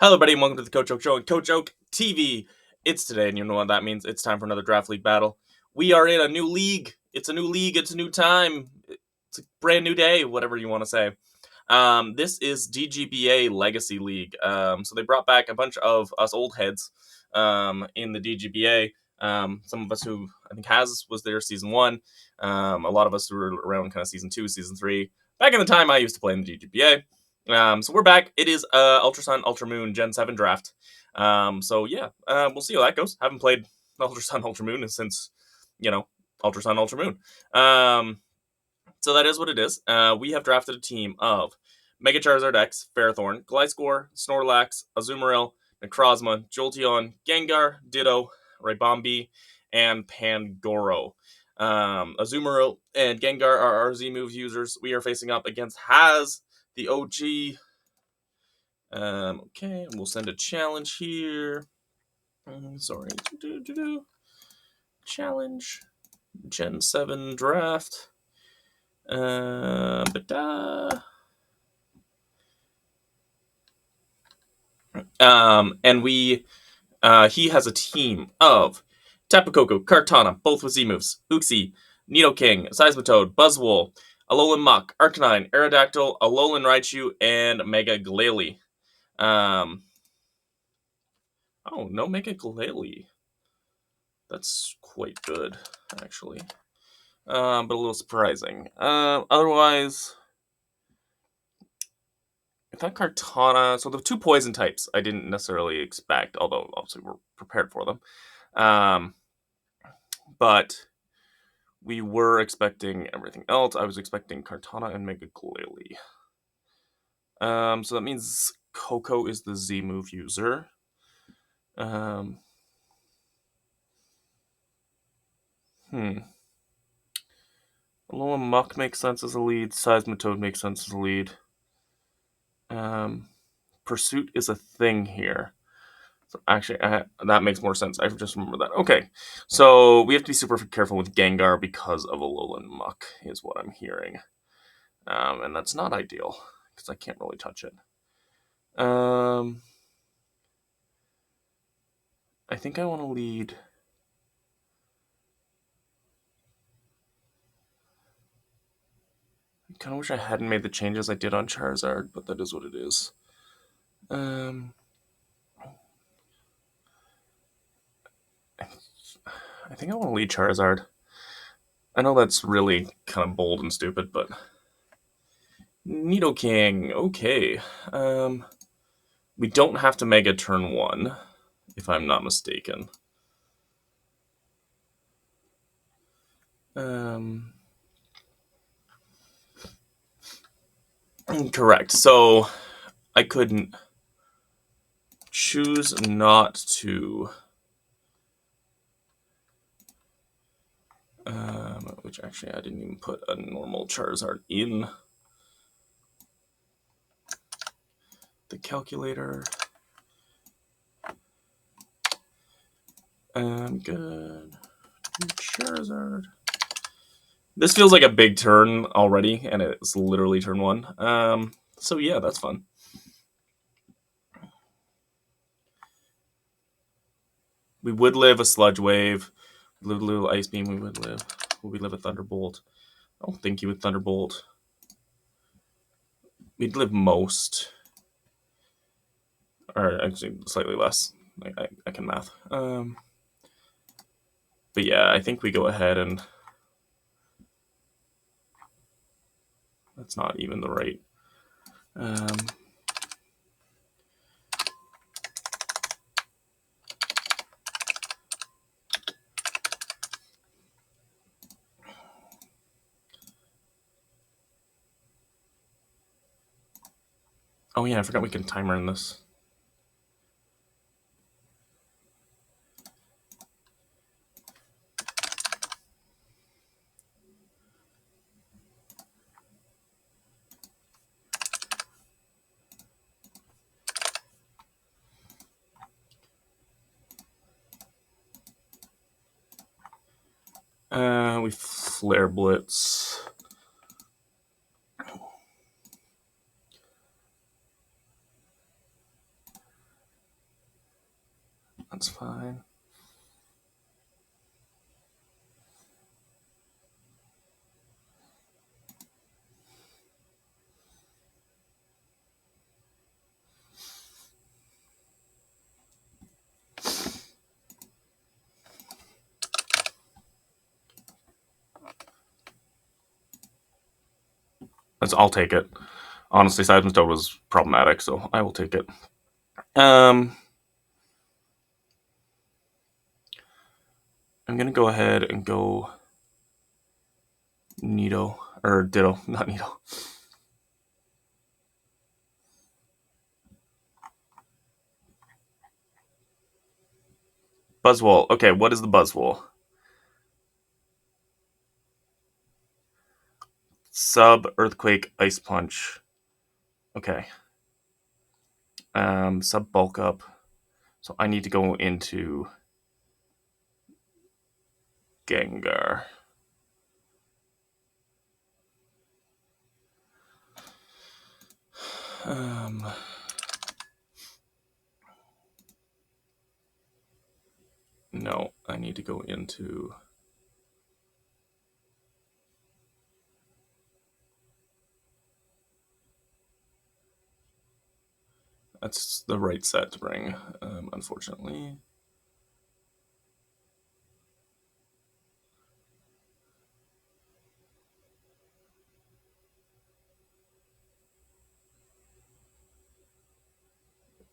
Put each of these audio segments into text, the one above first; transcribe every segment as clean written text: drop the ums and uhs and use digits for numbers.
Hello, everybody, and welcome to the Coach Oak Show and Coach Oak TV. It's today, and you know what that means. It's time for another Draft League battle. We are in a new league. It's a new league. It's a new time. It's a brand new day, whatever you want to say. This is DGBA Legacy League. So they brought back a bunch of us old heads in the DGBA. Some of us who I think was there season 1. A lot of us who were around kind of season 2, season 3. Back in the time I used to play in the DGBA. So we're back. It is Ultra Sun, Ultra Moon Gen 7 draft. So yeah, we'll see how that goes. Haven't played Ultra Sun, Ultra Moon since, Ultra Sun, Ultra Moon. So that is what it is. We have drafted a team of Mega Charizard X, Ferrothorn, Gliscor, Snorlax, Azumarill, Necrozma, Jolteon, Gengar, Ditto, Ribombee, and Pangoro. Azumarill and Gengar are our Z-Move users. We are facing up against the OG. Okay, and we'll send a challenge here. Sorry. Challenge. Gen 7 draft. And he has a team of Tapu Koko, Kartana, both with Z moves, Uxie, Nidoking, Seismitoad, Buzzwole, Alolan Muck, Arcanine, Aerodactyl, Alolan Raichu, and Mega Glalie. Oh, no Mega Glalie. That's quite good, actually. But a little surprising. Otherwise, I thought Kartana. So the 2 poison types I didn't necessarily expect, although obviously we're prepared for them. But we were expecting everything else. I was expecting Kartana and Mega Glalie. So that means Coco is the Z move user. Alolan Muck makes sense as a lead. Seismitoad makes sense as a lead. Pursuit is a thing here. So actually, that makes more sense. I just remember that. Okay, so we have to be super careful with Gengar because of Alolan Muck, is what I'm hearing. And that's not ideal, because I can't really touch it. I think I want to lead... I kind of wish I hadn't made the changes I did on Charizard, but that is what it is. I think I want to lead Charizard. I know that's really kind of bold and stupid, but... Nidoking, okay. We don't have to Mega turn 1, if I'm not mistaken. Correct. So I couldn't choose not to. Which actually I didn't even put a normal Charizard in the calculator. Good. Charizard. This feels like a big turn already, and it's literally turn 1. So yeah, that's fun. We would live a Sludge Wave. We live a little Ice Beam. We would live. Would we live a Thunderbolt? I don't think you would Thunderbolt. We'd live most. Or actually slightly less. I can math. But yeah, I think we go ahead and... That's not even the right... Oh yeah, I forgot we can timer in this. We Flare Blitz. That's fine. I'll take it. Honestly, Seismic Toad was problematic, so I will take it. I'm gonna go ahead and go Nido, or Ditto, not Nido. Buzzwole. Okay, what is the Buzzwole? Sub, Earthquake, Ice Punch. Okay. Sub bulk up. So I need to go into Gengar. No, I need to go into... That's the right set to bring, unfortunately.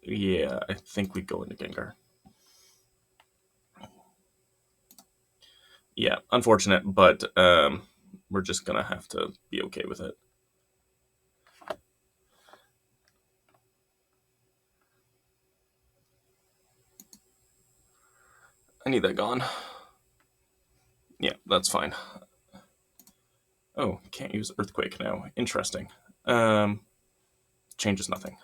Yeah, I think we go into Gengar. Yeah, unfortunate, but we're just gonna have to be okay with it. I need that gone. Yeah, that's fine. Oh, can't use Earthquake now. Interesting. Changes nothing.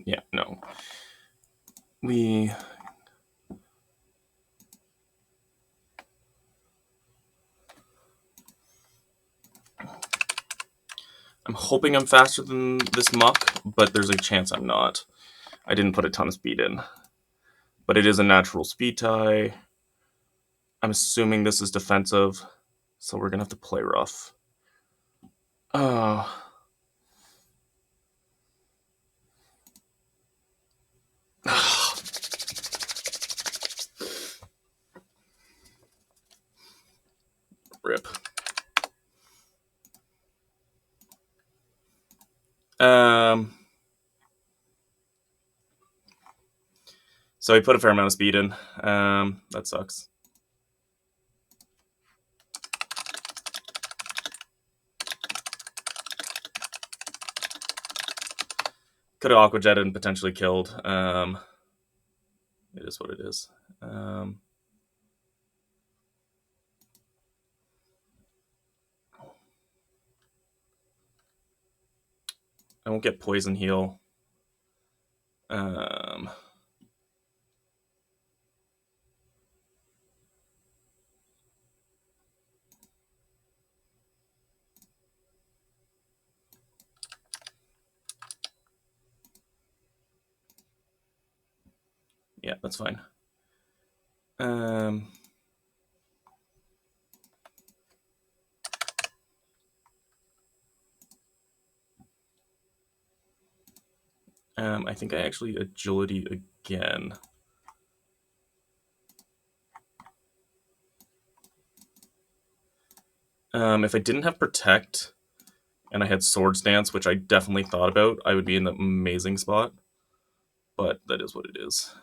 Yeah, no. I'm hoping I'm faster than this Muck, but there's a chance I'm not. I didn't put a ton of speed in. But it is a natural speed tie. I'm assuming this is defensive, so we're gonna have to play rough. Oh. Rip. So he put a fair amount of speed in. That sucks. Could have aqua jetted and potentially killed. It is what it is. I won't get poison heal. Yeah, that's fine. I think I actually agility again. If I didn't have protect and I had sword stance, which I definitely thought about, I would be in an amazing spot. But that is what it is.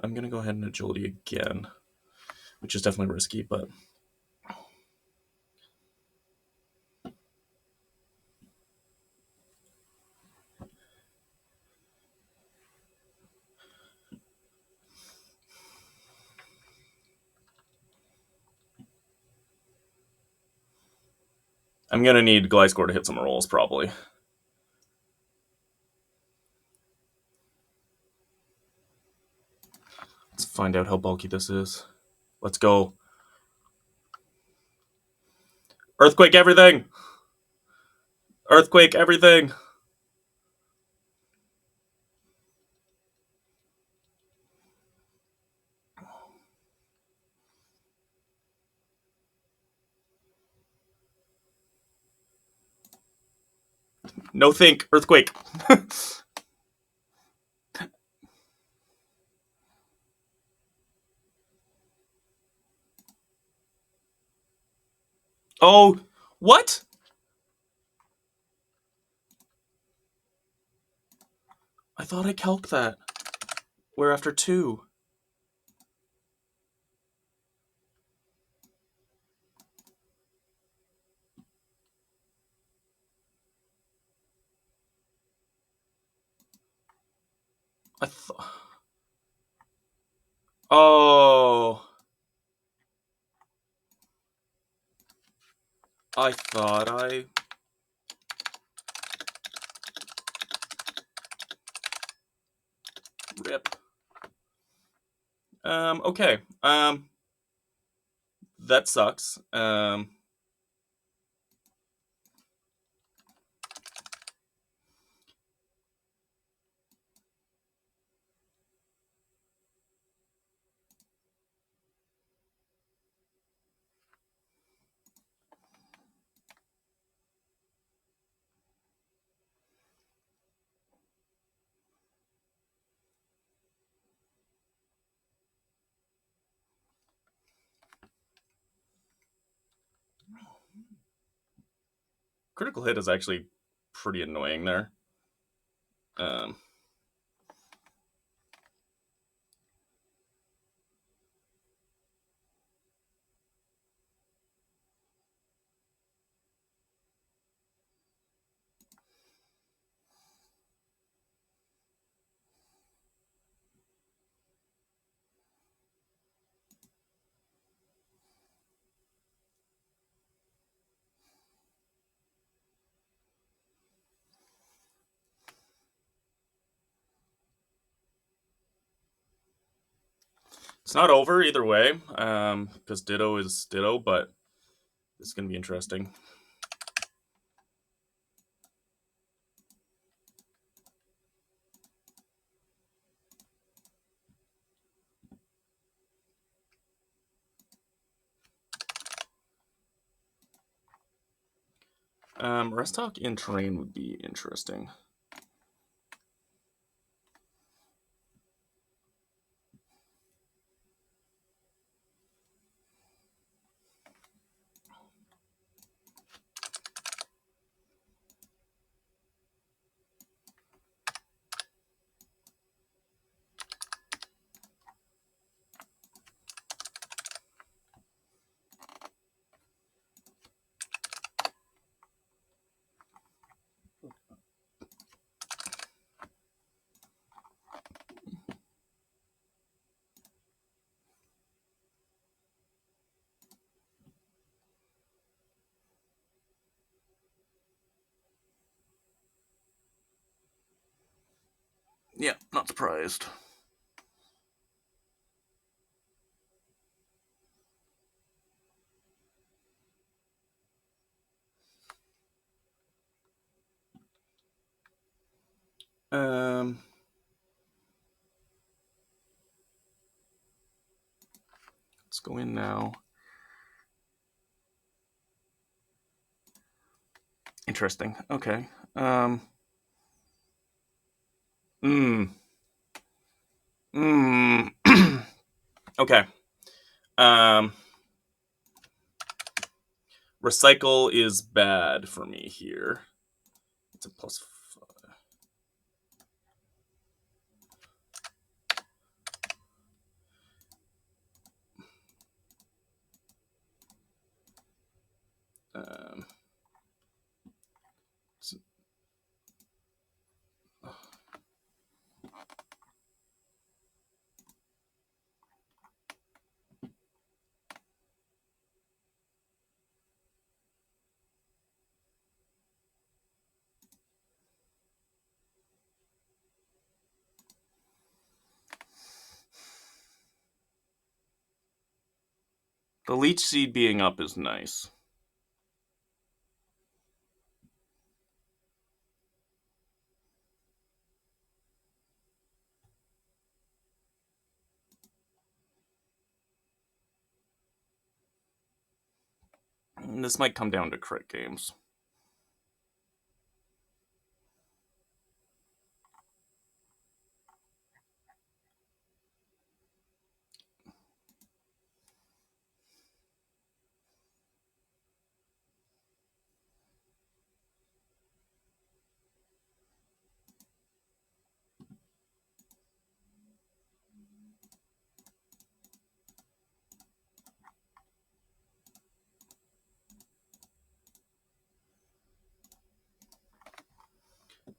I'm gonna go ahead and agility again, which is definitely risky, but I'm gonna need Gliscor to hit some rolls, probably. Let's find out how bulky this is. Let's go. Earthquake everything! Earthquake everything! No think. Earthquake. Oh, what? I thought I calced that. We're after 2. I thought... Oh... I thought I... Rip. Okay. That sucks. Critical hit is actually pretty annoying there. It's not over either way, because Ditto is Ditto, but it's going to be interesting. Rest Talk in terrain would be interesting. Yeah, not surprised. Let's go in now. Interesting. Okay. Okay. Recycle is bad for me here. It's a +5. The Leech Seed being up is nice. This might come down to crit games.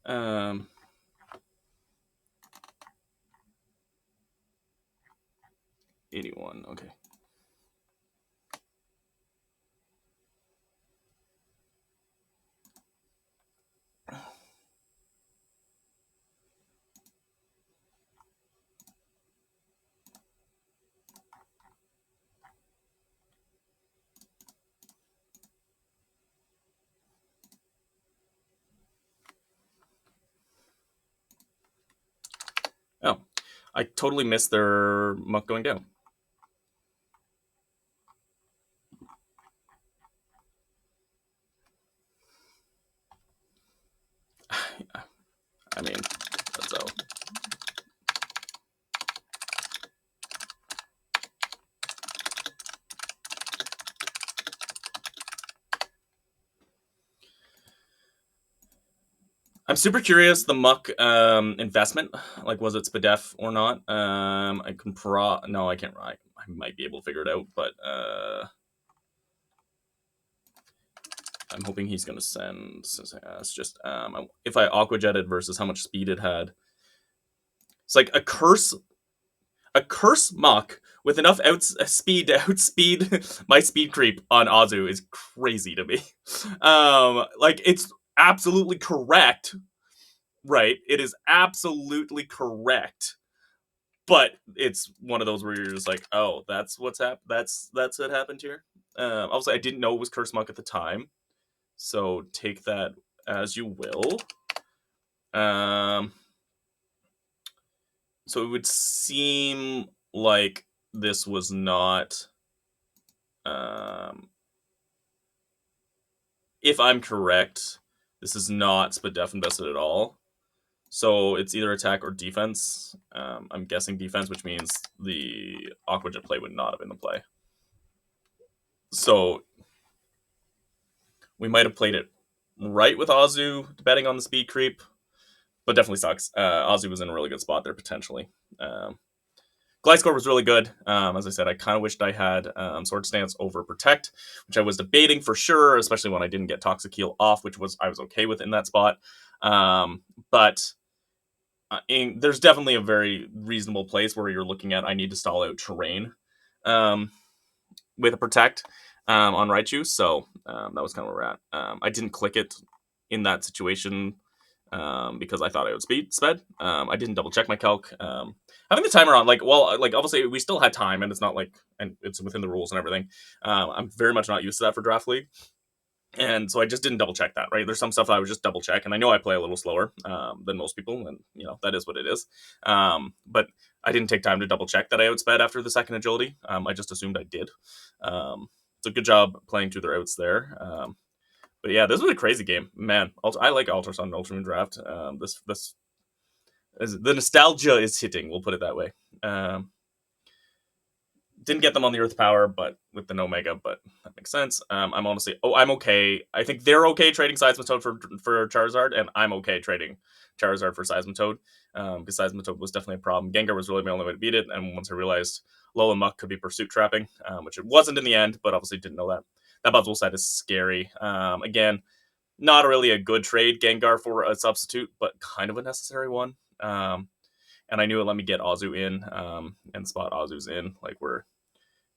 Um, 81, okay. Oh, I totally missed their muck going down. I mean, that's out. I'm super curious the muck investment, like was it SPDEF or not? I can no, I can't. I might be able to figure it out, but I'm hoping he's gonna send. It's just if I aqua jetted versus how much speed it had. It's like a curse muck with enough speed to outspeed my speed creep on Azu is crazy to me. Like it's absolutely correct, right? It is absolutely correct, but it's one of those where you're just like, oh, that's what's happened. That's what happened here. Also, I didn't know it was curse muck at the time, so take that as you will. So it would seem like this was not. If I'm correct, this is not SPDEF invested at all. So it's either attack or defense. I'm guessing defense, which means the Aquajet play would not have been the play. So we might have played it right with Azu, betting on the speed creep, but definitely sucks. Azu was in a really good spot there potentially. Glide Score was really good. As I said, I kind of wished I had Sword Stance over Protect, which I was debating for sure, especially when I didn't get Toxic Heal off, which I was okay with in that spot. But there's definitely a very reasonable place where you're looking at I need to stall out terrain with a Protect on Raichu, so that was kind of where we're at. I didn't click it in that situation because I thought I would sped. I didn't double check my calc. Having the timer on, like obviously we still had time, and it's not like, and it's within the rules and everything. I'm very much not used to that for Draft League, and so I just didn't double check that. Right, there's some stuff that I would just double check, and I know I play a little slower than most people, and that is what it is. But I didn't take time to double check that I outsped after the second agility. I just assumed I did. It's a good job playing through their outs there. But yeah, this was a crazy game, man. I like Ultra Sun and Ultra Moon Draft. This the nostalgia is hitting. We'll put it that way. Didn't get them on the Earth Power, but with the No Mega, but that makes sense. I'm honestly, I'm okay. I think they're okay trading Seismitoad for Charizard, and I'm okay trading Charizard for Seismitoad because Seismitoad was definitely a problem. Gengar was really my only way to beat it, and once I realized Lola Muck could be Pursuit Trapping, which it wasn't in the end, but obviously didn't know that. That Buzzwole side is scary. Again, not really a good trade, Gengar for a substitute, but kind of a necessary one. And I knew it let me get Azu in and spot Azu's in. Like, we're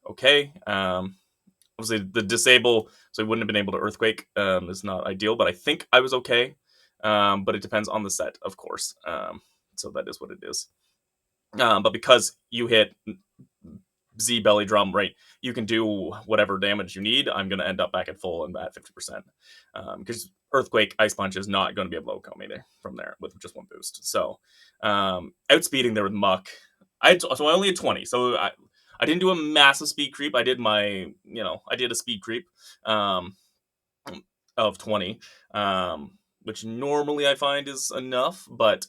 okay. Obviously, the disable, so I wouldn't have been able to Earthquake, is not ideal, but I think I was okay. But it depends on the set, of course. So that is what it is. But because you hit Z belly drum, right? You can do whatever damage you need. I'm going to end up back at full and at 50%. Because Earthquake, Ice Punch is not going to be able to OHKO me there from there with just one boost. So, outspeeding there with Muck. I only had 20, so I didn't do a massive speed creep. I did I did a speed creep of 20, which normally I find is enough, but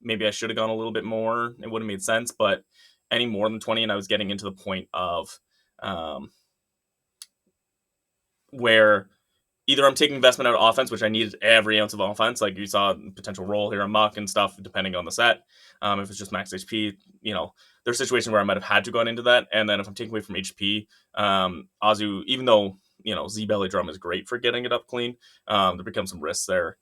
maybe I should have gone a little bit more. It would have made sense, but any more than 20, and I was getting into the point of where either I'm taking investment out of offense, which I needed every ounce of offense, like you saw potential roll here on Muck and stuff, depending on the set. If it's just max HP, there's situations where I might have had to go into that. And then if I'm taking away from HP, Azu, even though Z belly drum is great for getting it up clean, there becomes some risks there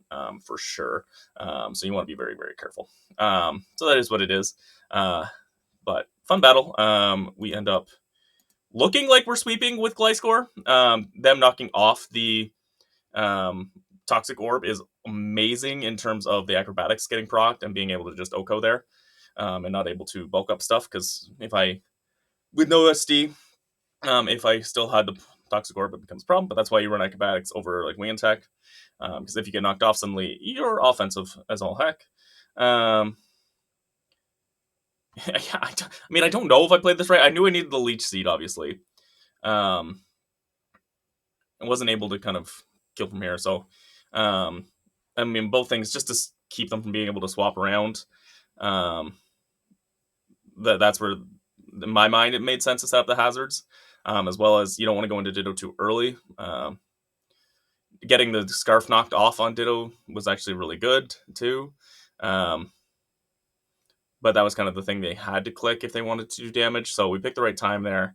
for sure. So you want to be very, very careful. So that is what it is. But fun battle. We end up looking like we're sweeping with Gliscor. Them knocking off the Toxic Orb is amazing in terms of the acrobatics getting procced and being able to just OHKO there and not able to bulk up stuff. Because with no SD, if I still had the Toxic Orb, it becomes a problem. But that's why you run acrobatics over like wing attack. Because if you get knocked off, suddenly you're offensive as all heck. I don't know if I played this right. I knew I needed the Leech Seed, obviously. I wasn't able to kind of kill from here, so both things just to keep them from being able to swap around. That's where, in my mind, it made sense to set up the hazards, as well as you don't want to go into Ditto too early. Getting the Scarf knocked off on Ditto was actually really good too. But that was kind of the thing they had to click if they wanted to do damage. So we picked the right time there.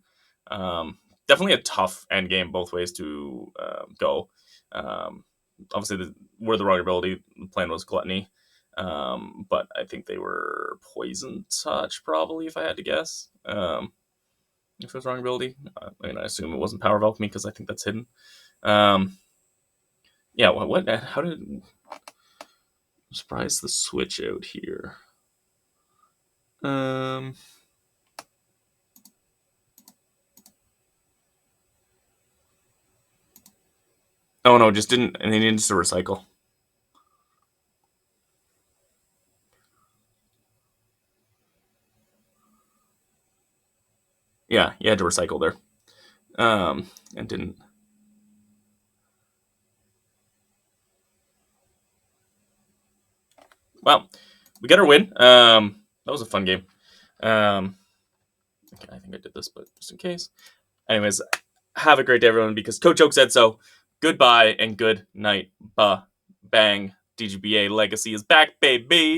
Definitely a tough end game both ways to go. Obviously, were the wrong ability. The plan was Gluttony. But I think they were Poison Touch, probably, if I had to guess. If it was wrong ability. I assume it wasn't Power of Alchemy because I think that's hidden. Yeah, how did... I'm surprised the switch out here. Oh no, just didn't, and he needs to recycle. Yeah, you had to recycle there. And didn't. Well, we got our win. That was a fun game. Okay, I think I did this, but just in case. Anyways, have a great day, everyone, because Coach Oak said so. Goodbye and good night. Bang. DGBA Legacy is back, baby.